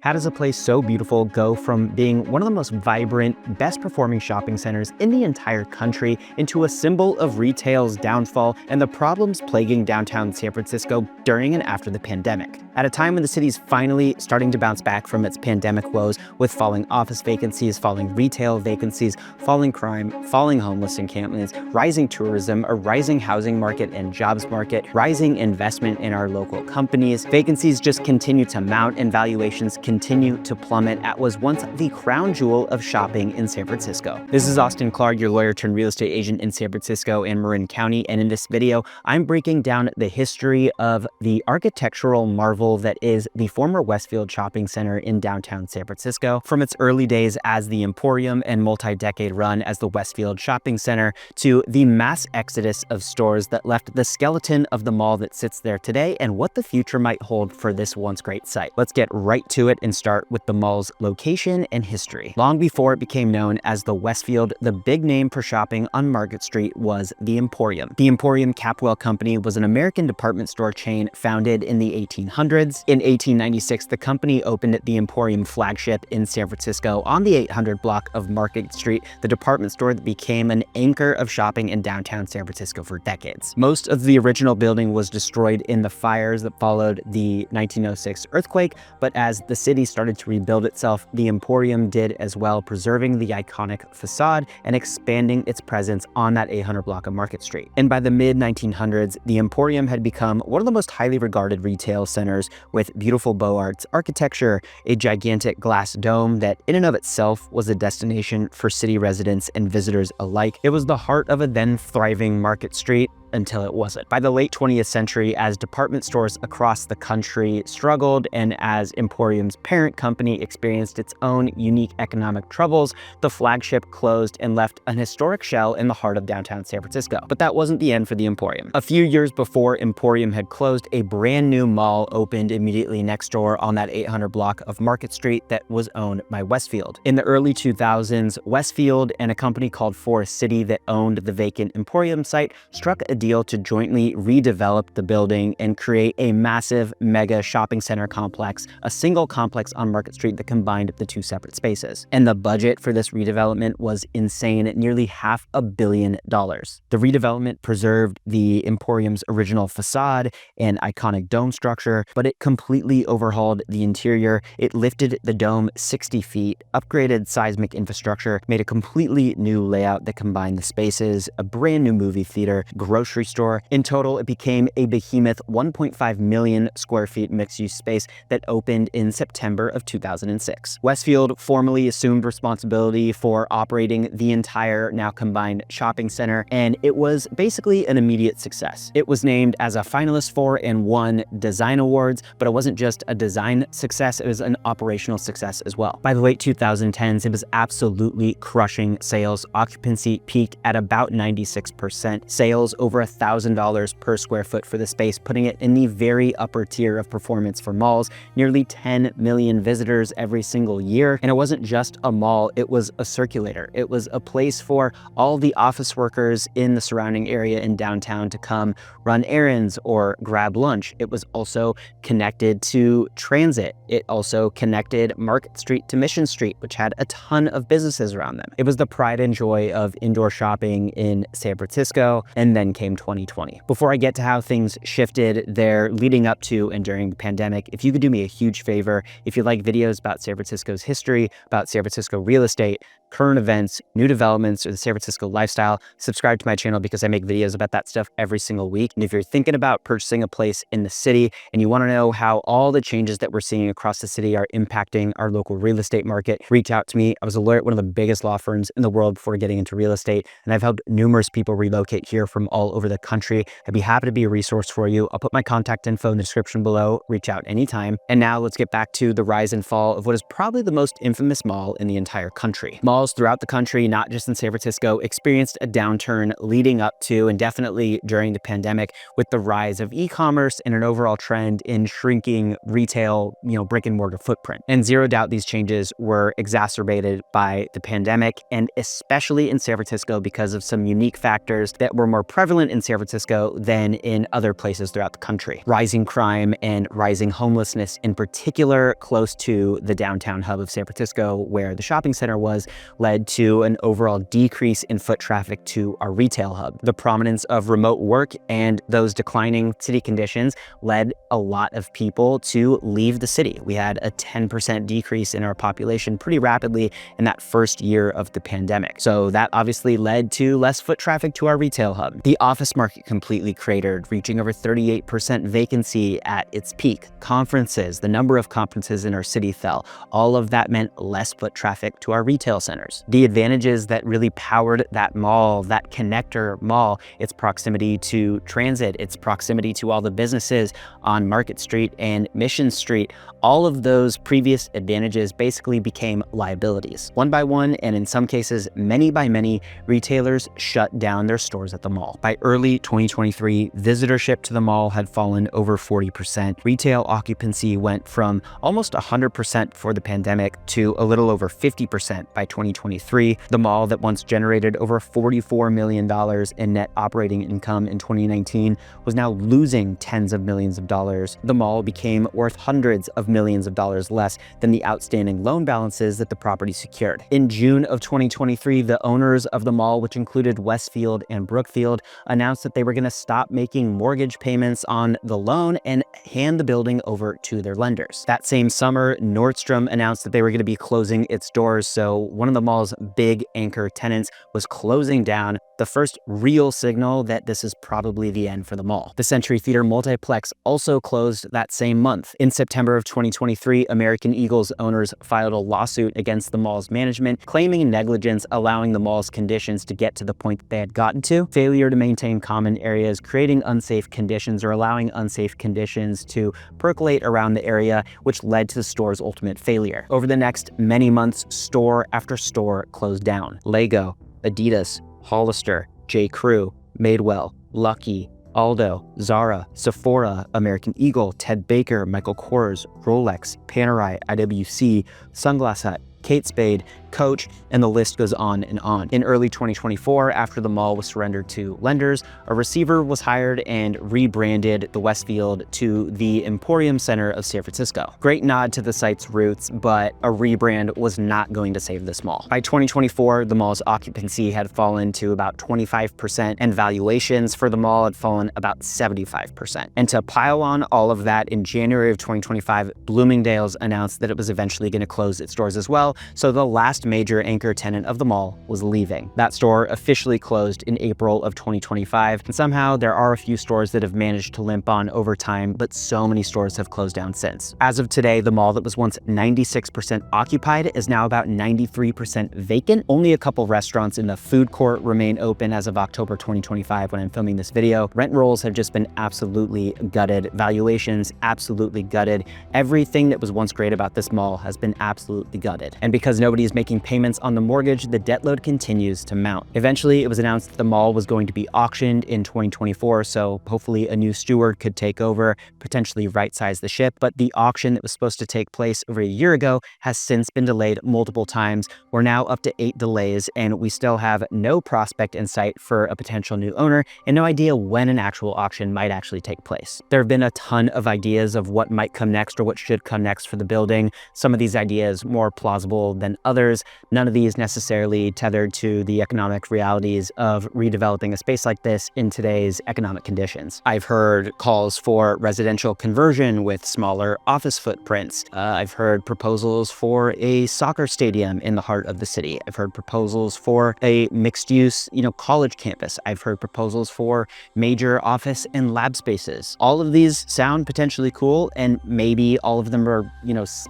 How does a place so beautiful go from being one of the most vibrant, best performing shopping centers in the entire country into a symbol of retail's downfall and the problems plaguing downtown San Francisco during and after the pandemic? At a time when the city's finally starting to bounce back from its pandemic woes with falling office vacancies, falling retail vacancies, falling crime, falling homeless encampments, rising tourism, a rising housing market and jobs market, rising investment in our local companies, vacancies just continue to mount and valuations continue to plummet at was once the crown jewel of shopping in San Francisco. This is Austin Clark, your lawyer turned real estate agent in San Francisco and Marin County, and in this video, I'm breaking down the history of the architectural marvel that is the former Westfield shopping center in downtown San Francisco, from its early days as the Emporium and multi-decade run as the Westfield shopping center to the mass exodus of stores that left the skeleton of the mall that sits there today and what the future might hold for this once great site. Let's get right to it and start with the mall's location and history. Long before it became known as the Westfield, the big name for shopping on Market Street was the Emporium. The Emporium Capwell Company was an American department store chain founded in the 1800s. In 1896, the company opened the Emporium flagship in San Francisco on the 800 block of Market Street, the department store that became an anchor of shopping in downtown San Francisco for decades. Most of the original building was destroyed in the fires that followed the 1906 earthquake, but as the city started to rebuild itself, the Emporium did as well, preserving the iconic facade and expanding its presence on that 800 block of Market Street. And by the mid-1900s, the Emporium had become one of the most highly regarded retail centers with beautiful Beaux Arts architecture, a gigantic glass dome that in and of itself was a destination for city residents and visitors alike. It was the heart of a then thriving Market Street until it wasn't. By the late 20th century, as department stores across the country struggled and as Emporium's parent company experienced its own unique economic troubles, the flagship closed and left an historic shell in the heart of downtown San Francisco. But that wasn't the end for the Emporium. A few years before Emporium had closed, a brand new mall opened immediately next door on that 800 block of Market Street that was owned by Westfield. In the early 2000s, Westfield and a company called Forest City that owned the vacant Emporium site struck a deal to jointly redevelop the building and create a massive mega shopping center complex, a single complex on Market Street that combined the two separate spaces. And the budget for this redevelopment was insane, at nearly $500 million. The redevelopment preserved the Emporium's original facade and iconic dome structure, but it completely overhauled the interior. It lifted the dome 60 feet, upgraded seismic infrastructure, made a completely new layout that combined the spaces, a brand new movie theater, grocery store. In total, it became a behemoth 1.5 million square feet mixed-use space that opened in September of 2006. Westfield formally assumed responsibility for operating the entire now combined shopping center, and it was basically an immediate success. It was named as a finalist for and won design awards, but it wasn't just a design success, it was an operational success as well. By the late 2010s, it was absolutely crushing sales. Occupancy peaked at about 96%. Sales over $1,000 per square foot for the space, putting it in the very upper tier of performance for malls. Nearly 10 million visitors every single year. And it wasn't just a mall, it was a circulator. It was a place for all the office workers in the surrounding area in downtown to come run errands or grab lunch. It was also connected to transit. It also connected Market Street to Mission Street, which had a ton of businesses around them. It was the pride and joy of indoor shopping in San Francisco, and then came 2020. Before I get to how things shifted there leading up to and during the pandemic, if you could do me a huge favor, if you like videos about San Francisco's history, about San Francisco real estate, current events, new developments, or the San Francisco lifestyle, subscribe to my channel because I make videos about that stuff every single week. And if you're thinking about purchasing a place in the city and you want to know how all the changes that we're seeing across the city are impacting our local real estate market, reach out to me. I was a lawyer at one of the biggest law firms in the world before getting into real estate, and I've helped numerous people relocate here from all over the country. I'd be happy to be a resource for you. I'll put my contact info in the description below. Reach out anytime. And now let's get back to the rise and fall of what is probably the most infamous mall in the entire country. Mall Malls throughout the country, not just in San Francisco, experienced a downturn leading up to and definitely during the pandemic, with the rise of e-commerce and an overall trend in shrinking retail, brick and mortar footprint. And zero doubt these changes were exacerbated by the pandemic, and especially in San Francisco because of some unique factors that were more prevalent in San Francisco than in other places throughout the country. Rising crime and rising homelessness, in particular close to the downtown hub of San Francisco, where the shopping center was, led to an overall decrease in foot traffic to our retail hub. The prominence of remote work and those declining city conditions led a lot of people to leave the city. We had a 10% decrease in our population pretty rapidly in that first year of the pandemic. So that obviously led to less foot traffic to our retail hub. The office market completely cratered, reaching over 38% vacancy at its peak. Conferences, the number of conferences in our city fell. All of that meant less foot traffic to our retail centers. The advantages that really powered that mall, that connector mall, its proximity to transit, its proximity to all the businesses on Market Street and Mission Street, all of those previous advantages basically became liabilities. One by one, and in some cases, many by many, retailers shut down their stores at the mall. By early 2023, visitorship to the mall had fallen over 40%. Retail occupancy went from almost 100% before the pandemic to a little over 50% by 2023. The mall that once generated over $44 million in net operating income in 2019 was now losing tens of millions of dollars. The mall became worth hundreds of millions of dollars less than the outstanding loan balances that the property secured. In June of 2023, the owners of the mall, which included Westfield and Brookfield, announced that they were going to stop making mortgage payments on the loan and hand the building over to their lenders. That same summer, Nordstrom announced that they were going to be closing its doors, so one of the mall's big anchor tenants was closing down, the first real signal that this is probably the end for the mall. The Century Theater Multiplex also closed that same month. In September of 2023, American Eagle's owners filed a lawsuit against the mall's management, claiming negligence, allowing the mall's conditions to get to the point that they had gotten to, failure to maintain common areas, creating unsafe conditions, or allowing unsafe conditions to percolate around the area, which led to the store's ultimate failure. Over the next many months, store after store closed down. Lego, Adidas, Hollister, J. Crew, Madewell, Lucky, Aldo, Zara, Sephora, American Eagle, Ted Baker, Michael Kors, Rolex, Panerai, IWC, Sunglass Hut, Kate Spade, Coach, and the list goes on and on. In early 2024, after the mall was surrendered to lenders, a receiver was hired and rebranded the Westfield to the Emporium Center of San Francisco. Great nod to the site's roots, but a rebrand was not going to save this mall. By 2024, the mall's occupancy had fallen to about 25%, and valuations for the mall had fallen about 75%. And to pile on all of that, in January of 2025, Bloomingdale's announced that it was eventually going to close its doors as well, so the last major anchor tenant of the mall was leaving. That store officially closed in April of 2025, and somehow there are a few stores that have managed to limp on over time, but so many stores have closed down since. As of today, the mall that was once 96% occupied is now about 93% vacant. Only a couple restaurants in the food court remain open as of October 2025 when I'm filming this video. Rent rolls have just been absolutely gutted. Valuations absolutely gutted. Everything that was once great about this mall has been absolutely gutted. And because nobody is making payments on the mortgage, the debt load continues to mount. Eventually, it was announced that the mall was going to be auctioned in 2024, so hopefully a new steward could take over, potentially right-size the ship. But the auction that was supposed to take place over a year ago has since been delayed multiple times. We're now up to 8 delays, and we still have no prospect in sight for a potential new owner and no idea when an actual auction might actually take place. There have been a ton of ideas of what might come next or what should come next for the building. Some of these ideas more plausible than others, none of these necessarily tethered to the economic realities of redeveloping a space like this in today's economic conditions. I've heard calls for residential conversion with smaller office footprints. I've heard proposals for a soccer stadium in the heart of the city. I've heard proposals for a mixed-use, college campus. I've heard proposals for major office and lab spaces. All of these sound potentially cool, and maybe all of them are,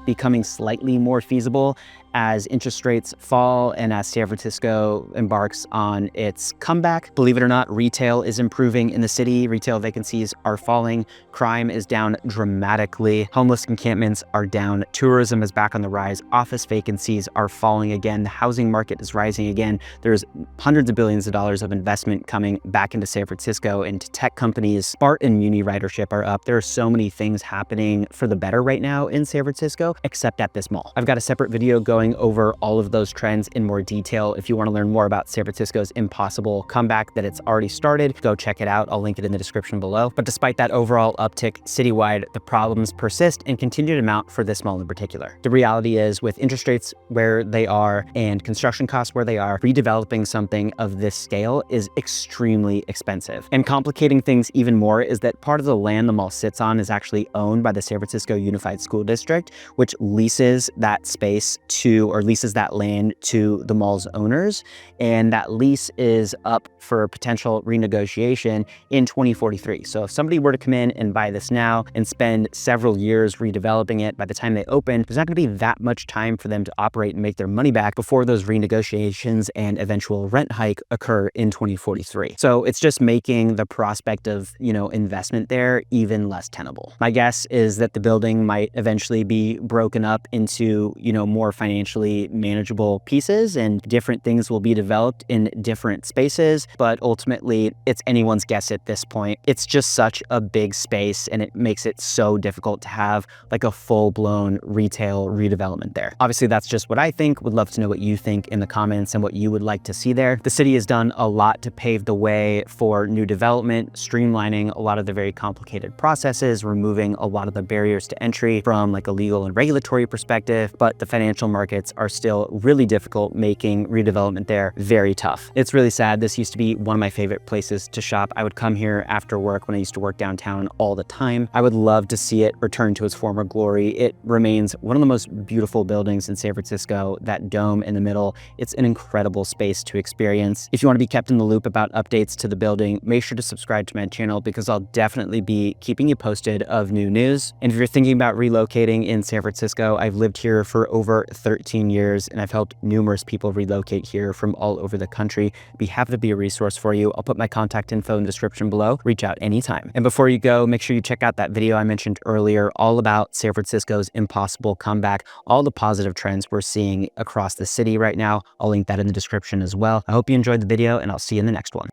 becoming slightly more feasible as interest rates fall and as San Francisco embarks on its comeback. Believe it or not, retail is improving in the city. Retail vacancies are falling. Crime is down dramatically. Homeless encampments are down. Tourism is back on the rise. Office vacancies are falling again. The housing market is rising again. There's hundreds of billions of dollars of investment coming back into San Francisco, into tech companies. BART and Muni ridership are up. There are so many things happening for the better right now in San Francisco, except at this mall. I've got a separate video going over all of those trends in more detail. If you want to learn more about San Francisco's impossible comeback that it's already started, go check it out. I'll link it in the description below. But despite that overall uptick citywide, the problems persist and continue to mount for this mall in particular. The reality is, with interest rates where they are and construction costs where they are, redeveloping something of this scale is extremely expensive. And complicating things even more is that part of the land the mall sits on is actually owned by the San Francisco Unified School District, which leases that space to, or leases that land to the mall's owners. And that lease is up for potential renegotiation in 2043. So if somebody were to come in and buy this now and spend several years redeveloping it, by the time they open, there's not going to be that much time for them to operate and make their money back before those renegotiations and eventual rent hike occur in 2043. So it's just making the prospect of, investment there even less tenable. My guess is that the building might eventually be broken up into, more financially manageable pieces, and different things will be developed in different spaces. But ultimately, it's anyone's guess at this point. It's just such a big space, and it makes it so difficult to have like a full-blown retail redevelopment there. Obviously, that's just what I think. Would love to know what you think in the comments and what you would like to see there. The city has done a lot to pave the way for new development, streamlining a lot of the very complicated processes, removing a lot of the barriers to entry from like a legal and regulatory perspective, but the financial markets are still really difficult, making redevelopment there very tough. It's really sad. This used to be one of my favorite places to shop. I would come here after work when I used to work downtown all the time. I would love to see it return to its former glory. It remains one of the most beautiful buildings in San Francisco, that dome in the middle. It's an incredible space to experience. If you want to be kept in the loop about updates to the building, make sure to subscribe to my channel, because I'll definitely be keeping you posted of new news. And if you're thinking about relocating in San Francisco, I've lived here for over 13 years and I've helped numerous people relocate here from all over the country. I'd be happy to be a resource for you. I'll put my contact info in the description below. Reach out anytime. And before you go, make sure you check out that video I mentioned earlier, all about San Francisco's impossible comeback, all the positive trends we're seeing across the city right now. I'll link that in the description as well. I hope you enjoyed the video, and I'll see you in the next one.